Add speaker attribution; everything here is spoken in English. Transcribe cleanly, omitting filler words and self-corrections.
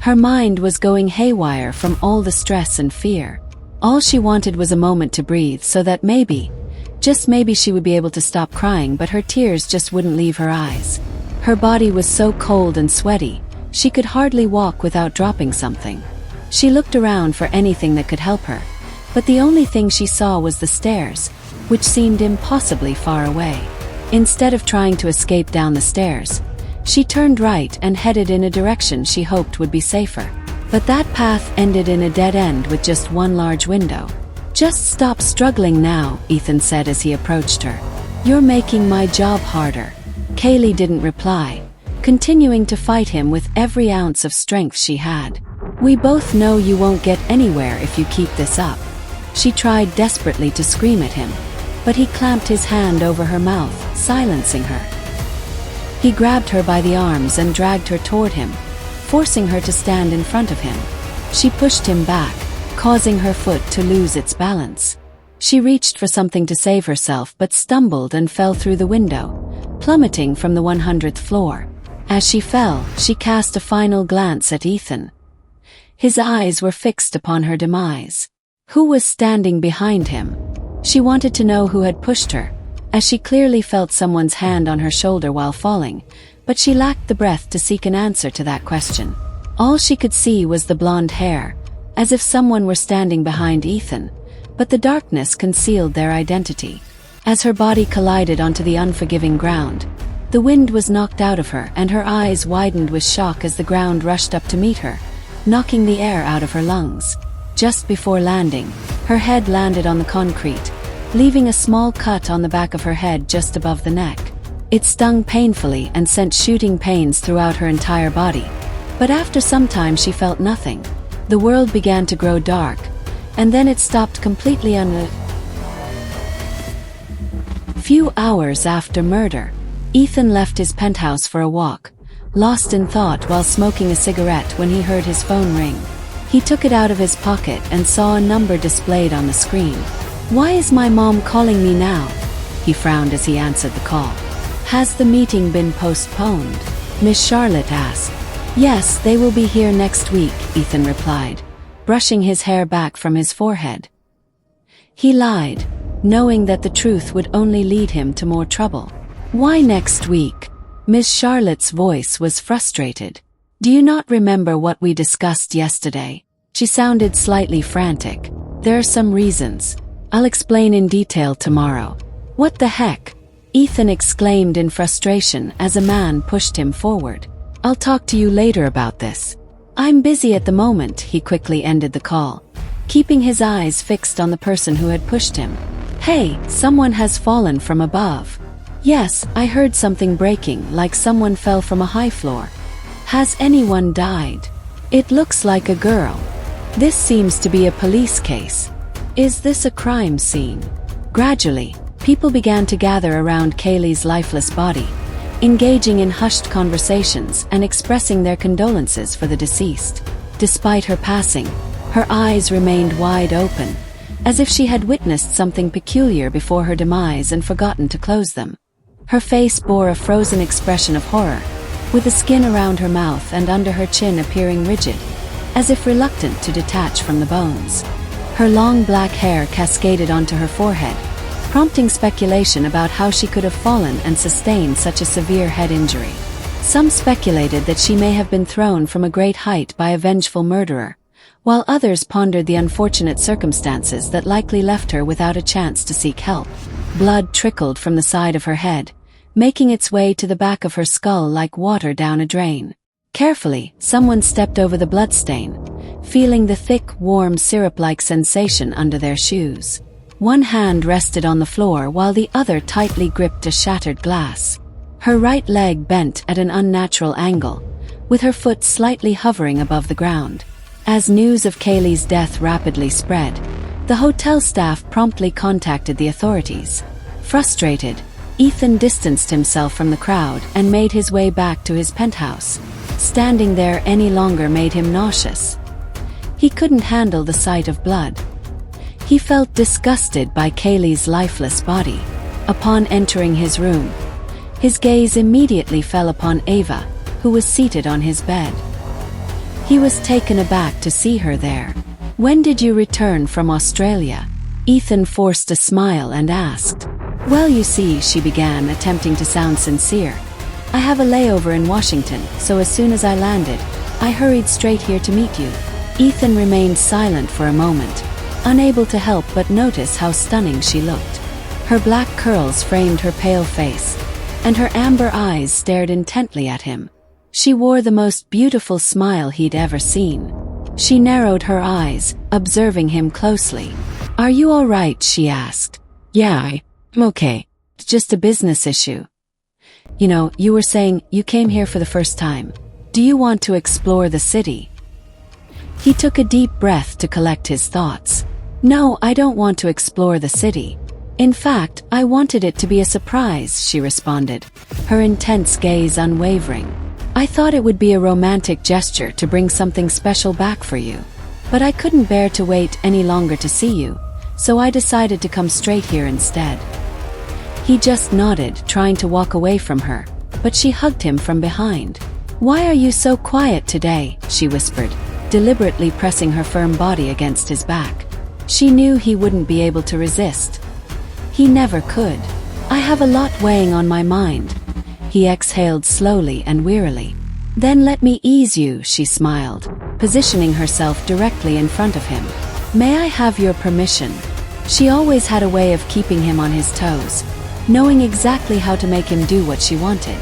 Speaker 1: Her mind was going haywire from all the stress and fear. All she wanted was a moment to breathe so that maybe, just maybe she would be able to stop crying, but her tears just wouldn't leave her eyes. Her body was so cold and sweaty, she could hardly walk without dropping something. She looked around for anything that could help her, but the only thing she saw was the stairs, which seemed impossibly far away. Instead of trying to escape down the stairs, she turned right and headed in a direction she hoped would be safer. But that path ended in a dead end with just one large window. "Just stop struggling now," Ethan said as he approached her. "You're making my job harder." Kaylee didn't reply, continuing to fight him with every ounce of strength she had. "We both know you won't get anywhere if you keep this up." She tried desperately to scream at him, but he clamped his hand over her mouth, silencing her. He grabbed her by the arms and dragged her toward him, forcing her to stand in front of him. She pushed him back, causing her foot to lose its balance. She reached for something to save herself but stumbled and fell through the window, plummeting from the 100th floor. As she fell, she cast a final glance at Ethan. His eyes were fixed upon her demise. Who was standing behind him? She wanted to know who had pushed her, as she clearly felt someone's hand on her shoulder while falling, but she lacked the breath to seek an answer to that question. All she could see was the blonde hair, as if someone were standing behind Ethan, but the darkness concealed their identity. As her body collided onto the unforgiving ground, the wind was knocked out of her and her eyes widened with shock as the ground rushed up to meet her, knocking the air out of her lungs. Just before landing, her head landed on the concrete, leaving a small cut on the back of her head just above the neck. It stung painfully and sent shooting pains throughout her entire body, but after some time she felt nothing. The world began to grow dark, and then it stopped completely. Few hours after murder, Ethan left his penthouse for a walk, lost in thought while smoking a cigarette when he heard his phone ring. He took it out of his pocket and saw a number displayed on the screen. "Why is my mom calling me now?" He frowned as he answered the call. "Has the meeting been postponed?" Miss Charlotte asked. "Yes, they will be here next week," Ethan replied, brushing his hair back from his forehead. He lied, knowing that the truth would only lead him to more trouble. "Why next week?" Miss Charlotte's voice was frustrated. "Do you not remember what we discussed yesterday?" She sounded slightly frantic. "There are some reasons. I'll explain in detail tomorrow." "What the heck?" Ethan exclaimed in frustration as a man pushed him forward. "I'll talk to you later about this." "I'm busy at the moment," he quickly ended the call, keeping his eyes fixed on the person who had pushed him. "Hey, someone has fallen from above." "Yes, I heard something breaking, like someone fell from a high floor." "Has anyone died?" "It looks like a girl." "This seems to be a police case." "Is this a crime scene?" Gradually, people began to gather around Kaylee's lifeless body, engaging in hushed conversations and expressing their condolences for the deceased. Despite her passing, her eyes remained wide open, as if she had witnessed something peculiar before her demise and forgotten to close them. Her face bore a frozen expression of horror, with the skin around her mouth and under her chin appearing rigid, as if reluctant to detach from the bones. Her long black hair cascaded onto her forehead, prompting speculation about how she could have fallen and sustained such a severe head injury. Some speculated that she may have been thrown from a great height by a vengeful murderer, while others pondered the unfortunate circumstances that likely left her without a chance to seek help. Blood trickled from the side of her head, making its way to the back of her skull like water down a drain. Carefully, someone stepped over the bloodstain, feeling the thick, warm, syrup-like sensation under their shoes. One hand rested on the floor while the other tightly gripped a shattered glass. Her right leg bent at an unnatural angle, with her foot slightly hovering above the ground. As news of Kaylee's death rapidly spread, the hotel staff promptly contacted the authorities. Frustrated, Ethan distanced himself from the crowd and made his way back to his penthouse. Standing there any longer made him nauseous. He couldn't handle the sight of blood. He felt disgusted by Kaylee's lifeless body. Upon entering his room, his gaze immediately fell upon Ava, who was seated on his bed. He was taken aback to see her there. "When did you return from Australia?" Ethan forced a smile and asked. "Well, you see," she began, attempting to sound sincere. "I have a layover in Washington, so as soon as I landed, I hurried straight here to meet you." Ethan remained silent for a moment, unable to help but notice how stunning she looked. Her black curls framed her pale face, and her amber eyes stared intently at him. She wore the most beautiful smile he'd ever seen. She narrowed her eyes, observing him closely. "Are you all right?" she asked. "Yeah, I'm okay. It's just a business issue. You know, you were saying you came here for the first time. Do you want to explore the city?" He took a deep breath to collect his thoughts. "No, I don't want to explore the city. In fact, I wanted it to be a surprise," she responded, her intense gaze unwavering. "I thought it would be a romantic gesture to bring something special back for you. But I couldn't bear to wait any longer to see you, so I decided to come straight here instead." He just nodded, trying to walk away from her, but she hugged him from behind. "Why are you so quiet today?" she whispered, deliberately pressing her firm body against his back. She knew he wouldn't be able to resist. He never could. "I have a lot weighing on my mind." He exhaled slowly and wearily. "Then let me ease you," she smiled, positioning herself directly in front of him. "May I have your permission?" She always had a way of keeping him on his toes, knowing exactly how to make him do what she wanted.